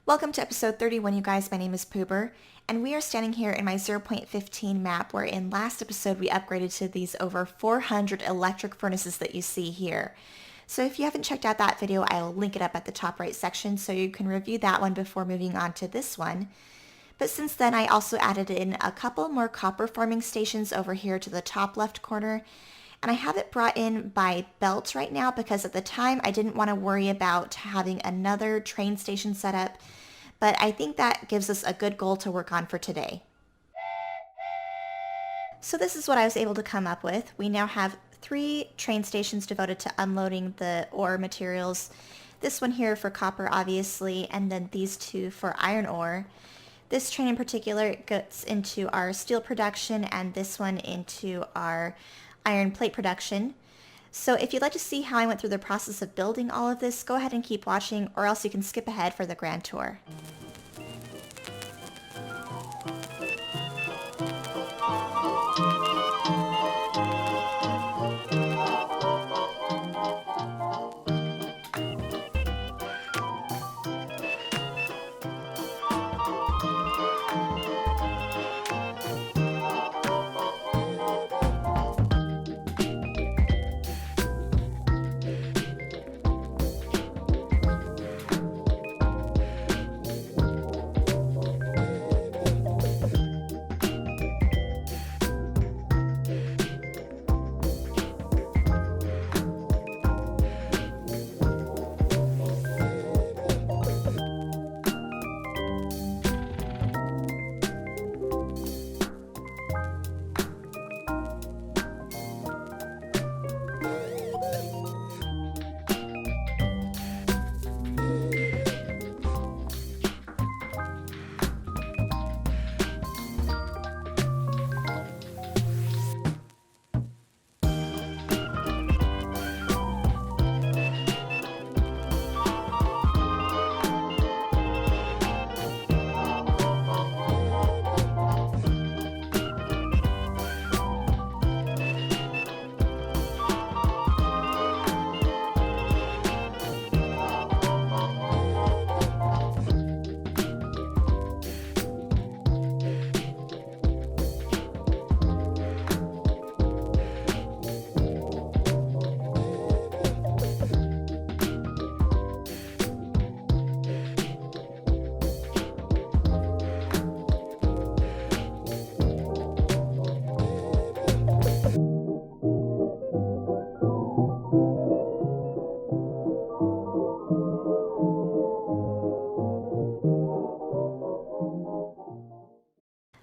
Welcome to episode 31, you guys. My name is Poober, and we are standing here in my 0.15 map where in last episode we upgraded to these over 400 electric furnaces that you see here. So if you haven't checked out that video, I'll link it up at the top right section so you can review that one before moving on to this one. But since then, I also added in a couple more copper forming stations over here to the top left corner. And I have it brought in by belt right now because at the time I didn't want to worry about having another train station set up, but I think that gives us a good goal to work on for today. So this is what I was able to come up with. We now have 3 train stations devoted to unloading the ore materials. This one here for copper, obviously, and then these 2 for iron ore. This train in particular goes into our steel production and this one into our iron plate production. So if you'd like to see how I went through the process of building all of this, go ahead and keep watching, or else you can skip ahead for the grand tour.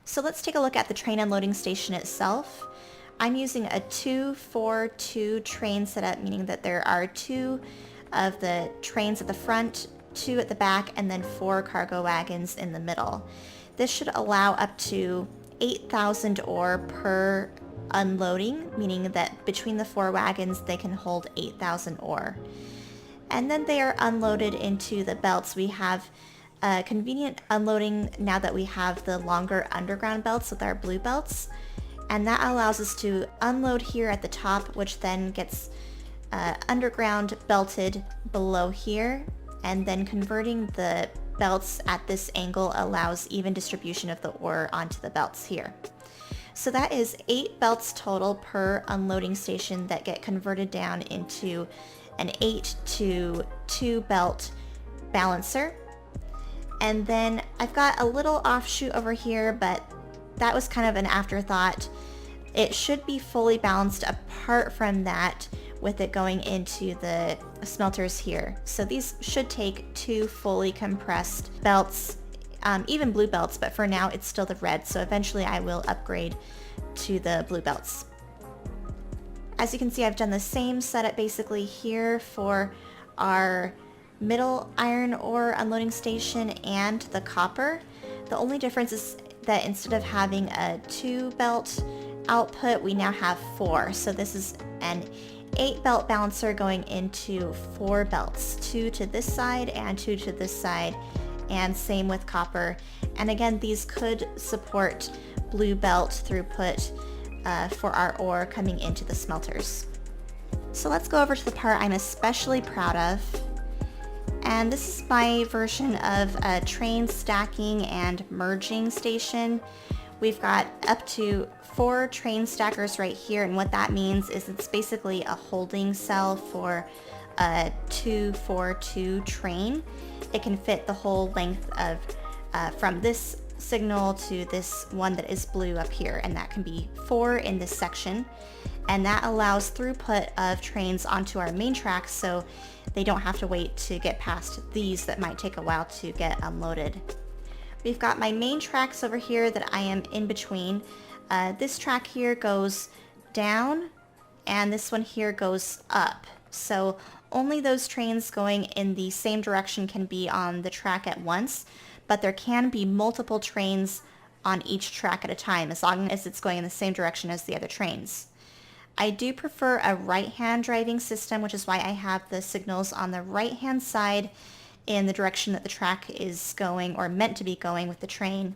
So let's take a look at the train unloading station itself. I'm using a 2-4-2 train setup, meaning that there are 2 of the trains at the front, 2 at the back, and then 4 cargo wagons in the middle. This should allow up to 8,000 ore per unloading, meaning that between the 4 wagons they can hold 8,000 ore. And then they are unloaded into the belts. We have convenient unloading now that we have the longer underground belts with our blue belts, and that allows us to unload here at the top, which then gets underground belted below here, and then converting the belts at this angle allows even distribution of the ore onto the belts here. So that is 8 belts total per unloading station that get converted down into an 8 to 2 belt balancer. And then I've got a little offshoot over here, but that was kind of an afterthought. It should be fully balanced apart from that with it going into the smelters here. So these should take 2 fully compressed belts, even blue belts, but for now it's still the red. So eventually I will upgrade to the blue belts. As you can see, I've done the same setup basically here for our middle iron ore unloading station and the copper. The only difference is that instead of having a 2 belt output, we now have 4. So this is an 8 belt balancer going into 4 belts, 2 to this side and 2 to this side, and same with copper. And again, these could support blue belt throughput for our ore coming into the smelters. So let's go over to the part I'm especially proud of. And this is my version of a train stacking and merging station. We've got up to 4 train stackers right here, and what that means is it's basically a holding cell for a 242 train. It can fit the whole length of from this signal to this one that is blue up here, and that can be 4 in this section, and that allows throughput of trains onto our main tracks so they don't have to wait to get past these that might take a while to get unloaded. We've got my main tracks over here that I am in between. This track here goes down and this one here goes up, so only those trains going in the same direction can be on the track at once, but there can be multiple trains on each track at a time as long as it's going in the same direction as the other trains. I do prefer a right-hand driving system, which is why I have the signals on the right-hand side in the direction that the track is going or meant to be going with the train.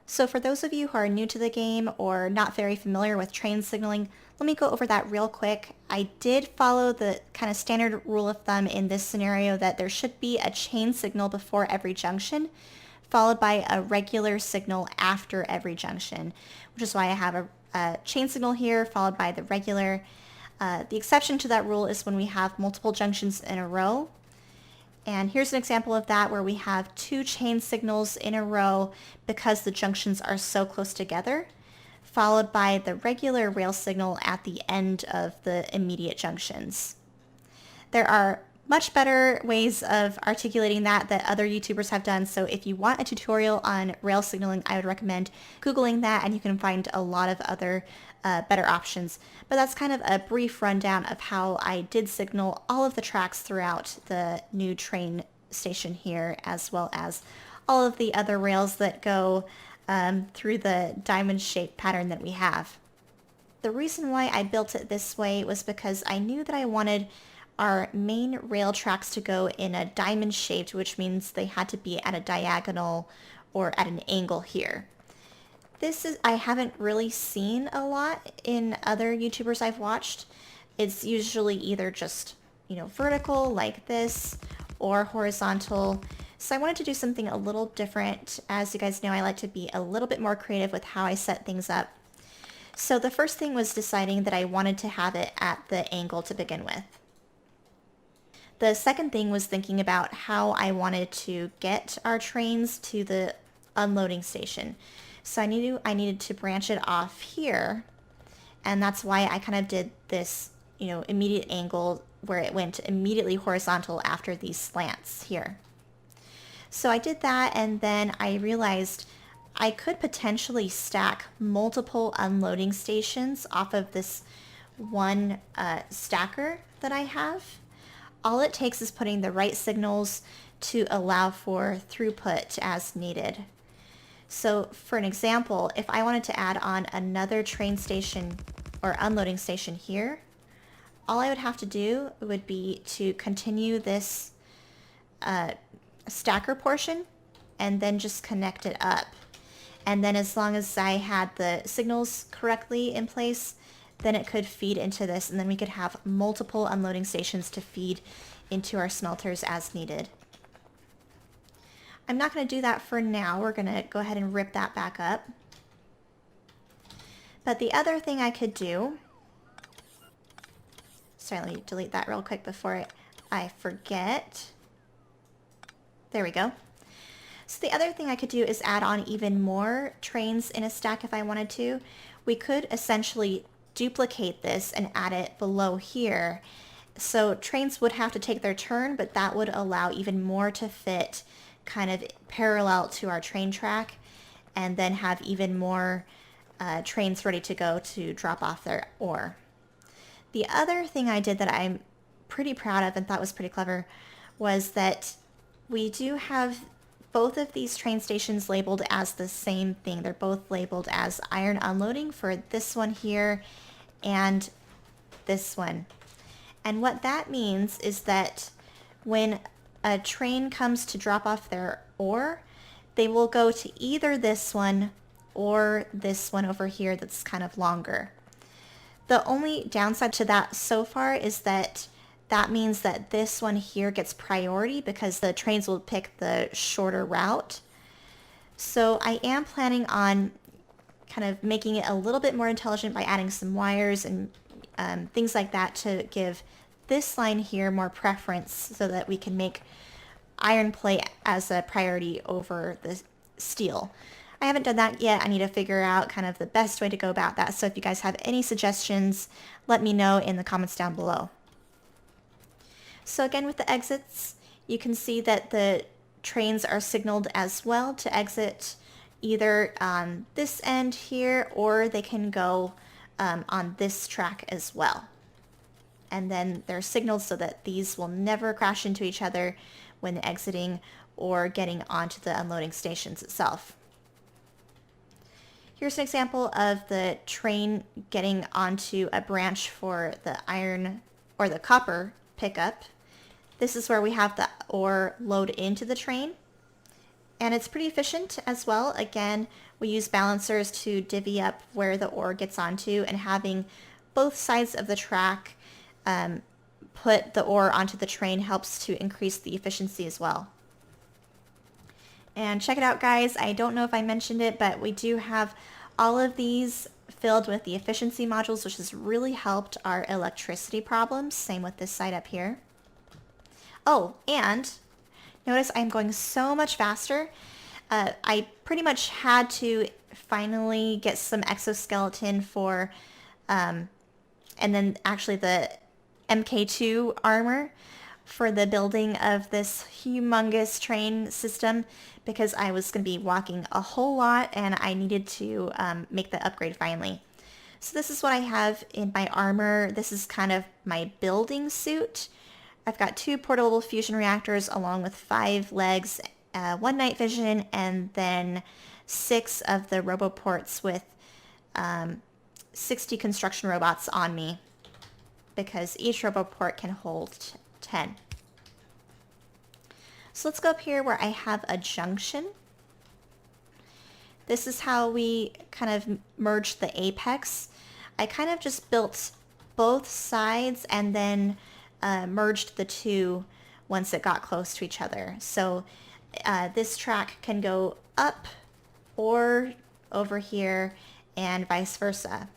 So for those of you who are new to the game or not very familiar with train signaling, let me go over that real quick. I did follow the kind of standard rule of thumb in this scenario that there should be a chain signal before every junction, followed by a regular signal after every junction, which is why I have a chain signal here followed by the regular. The exception to that rule is when we have multiple junctions in a row. And here's an example of that where we have 2 chain signals in a row because the junctions are so close together, followed by the regular rail signal at the end of the immediate junctions. There are much better ways of articulating that other YouTubers have done, so if you want a tutorial on rail signaling, I would recommend Googling that, and you can find a lot of other better options. But that's kind of a brief rundown of how I did signal all of the tracks throughout the new train station here, as well as all of the other rails that go through the diamond-shaped pattern that we have. The reason why I built it this way was because I knew that I wanted our main rail tracks to go in a diamond shaped, which means they had to be at a diagonal or at an angle here. I haven't really seen a lot in other YouTubers I've watched. It's usually either just, vertical like this or horizontal. So I wanted to do something a little different. As you guys know, I like to be a little bit more creative with how I set things up. So the first thing was deciding that I wanted to have it at the angle to begin with. The second thing was thinking about how I wanted to get our trains to the unloading station. So I needed to branch it off here, and that's why I kind of did this, immediate angle where it went immediately horizontal after these slants here. So I did that, and then I realized I could potentially stack multiple unloading stations off of this one stacker that I have. All it takes is putting the right signals to allow for throughput as needed. So for an example, if I wanted to add on another train station or unloading station here, all I would have to do would be to continue this stacker portion and then just connect it up. And then as long as I had the signals correctly in place, then it could feed into this, and then we could have multiple unloading stations to feed into our smelters as needed. I'm not going to do that for now. We're going to go ahead and rip that back up. But the other thing I could do, sorry, let me delete that real quick before I forget. There we go. So the other thing I could do is add on even more trains in a stack if I wanted to. We could essentially duplicate this and add it below here. So trains would have to take their turn, but that would allow even more to fit kind of parallel to our train track, and then have even more trains ready to go to drop off their ore. The other thing I did that I'm pretty proud of and thought was pretty clever was that we do have both of these train stations labeled as the same thing. They're both labeled as iron unloading for this one here and this one. And what that means is that when a train comes to drop off their ore, they will go to either this one or this one over here that's kind of longer. The only downside to that so far is that that means that this one here gets priority because the trains will pick the shorter route. So I am planning on kind of making it a little bit more intelligent by adding some wires and things like that to give this line here more preference so that we can make iron plate as a priority over the steel. I haven't done that yet. I need to figure out kind of the best way to go about that. So if you guys have any suggestions, let me know in the comments down below. So again, with the exits, you can see that the trains are signaled as well to exit either on this end here, or they can go on this track as well. And then they're signaled so that these will never crash into each other when exiting or getting onto the unloading stations itself. Here's an example of the train getting onto a branch for the iron or the copper pickup. This is where we have the ore load into the train. And it's pretty efficient as well. Again, we use balancers to divvy up where the ore gets onto, and having both sides of the track put the ore onto the train helps to increase the efficiency as well. And check it out, guys. I don't know if I mentioned it, but we do have all of these filled with the efficiency modules, which has really helped our electricity problems. Same with this side up here. Oh, and notice I'm going so much faster. I pretty much had to finally get some exoskeleton for, and then actually the MK2 armor for the building of this humongous train system, because I was going to be walking a whole lot and I needed to make the upgrade finally. So this is what I have in my armor. This is kind of my building suit. I've got 2 portable fusion reactors along with 5 legs, 1 night vision, and then 6 of the roboports with 60 construction robots on me, because each roboport can hold 10. So let's go up here where I have a junction. This is how we kind of merged the apex. I kind of just built both sides and then merged the two once it got close to each other. So this track can go up or over here and vice versa.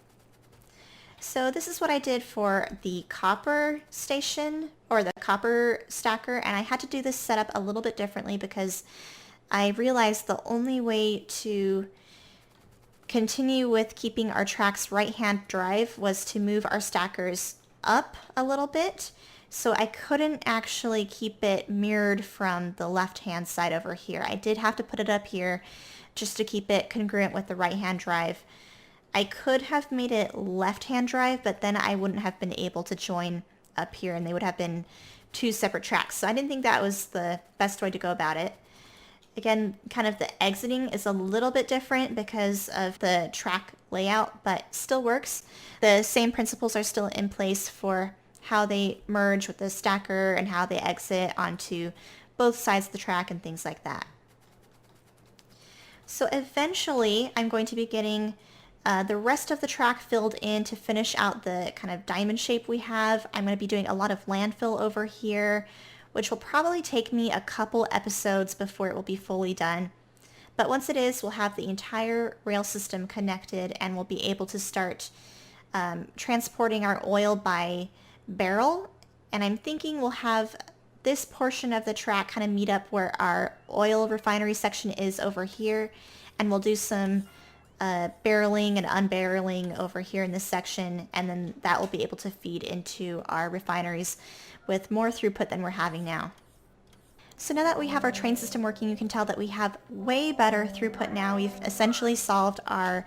So this is what I did for the copper station, or the copper stacker, and I had to do this setup a little bit differently because I realized the only way to continue with keeping our tracks right-hand drive was to move our stackers up a little bit. So I couldn't actually keep it mirrored from the left-hand side over here. I did have to put it up here just to keep it congruent with the right-hand drive. I could have made it left-hand drive, but then I wouldn't have been able to join up here and they would have been 2 separate tracks. So I didn't think that was the best way to go about it. Again, kind of the exiting is a little bit different because of the track layout, but still works. The same principles are still in place for how they merge with the stacker and how they exit onto both sides of the track and things like that. So eventually I'm going to be getting the rest of the track filled in to finish out the kind of diamond shape we have. I'm going to be doing a lot of landfill over here, which will probably take me a couple episodes before it will be fully done. But once it is, we'll have the entire rail system connected and we'll be able to start transporting our oil by barrel. And I'm thinking we'll have this portion of the track kind of meet up where our oil refinery section is over here, and we'll do some barreling and unbarreling over here in this section, and then that will be able to feed into our refineries with more throughput than we're having now. So now that we have our train system working, you can tell that we have way better throughput now. We've essentially solved our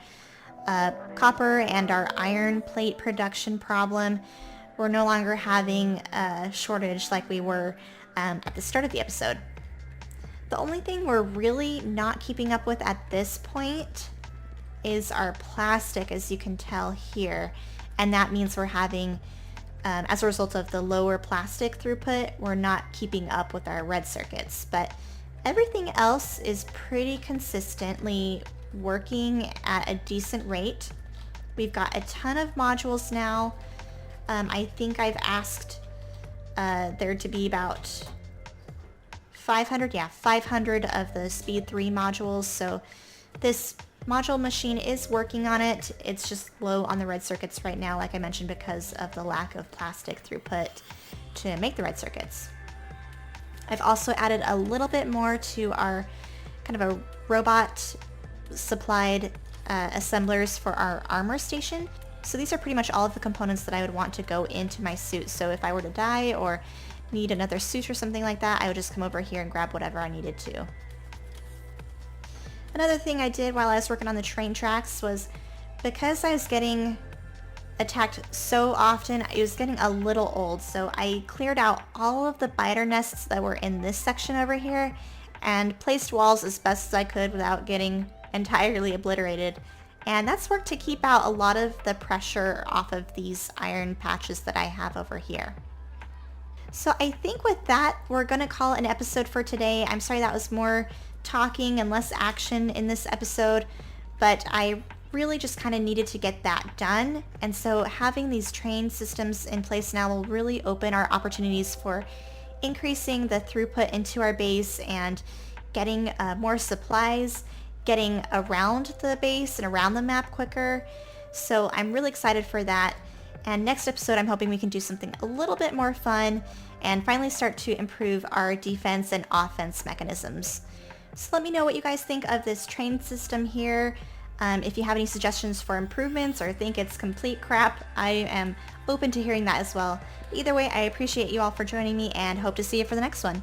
copper and our iron plate production problem. We're no longer having a shortage like we were at the start of the episode. The only thing we're really not keeping up with at this point is our plastic, as you can tell here, and that means we're having, as a result of the lower plastic throughput, we're not keeping up with our red circuits, but everything else is pretty consistently working at a decent rate. We've got a ton of modules now. I think I've asked there to be about 500 of the Speed 3 modules. So this module machine is working on it. It's just low on the red circuits right now, like I mentioned, because of the lack of plastic throughput to make the red circuits. I've also added a little bit more to our kind of a robot supplied assemblers for our armor station. So these are pretty much all of the components that I would want to go into my suit. So if I were to die or need another suit or something like that, I would just come over here and grab whatever I needed to. Another thing I did while I was working on the train tracks was, because I was getting attacked so often, it was getting a little old, so I cleared out all of the biter nests that were in this section over here and placed walls as best as I could without getting entirely obliterated. And that's worked to keep out a lot of the pressure off of these iron patches that I have over here. So I think with that, we're gonna call it an episode for today. I'm sorry that was more talking and less action in this episode, but I really just kind of needed to get that done. And so having these train systems in place now will really open our opportunities for increasing the throughput into our base and getting more supplies, getting around the base and around the map quicker. So I'm really excited for that. And next episode, I'm hoping we can do something a little bit more fun and finally start to improve our defense and offense mechanisms. So let me know what you guys think of this train system here. If you have any suggestions for improvements or think it's complete crap, I am open to hearing that as well. Either way, I appreciate you all for joining me and hope to see you for the next one.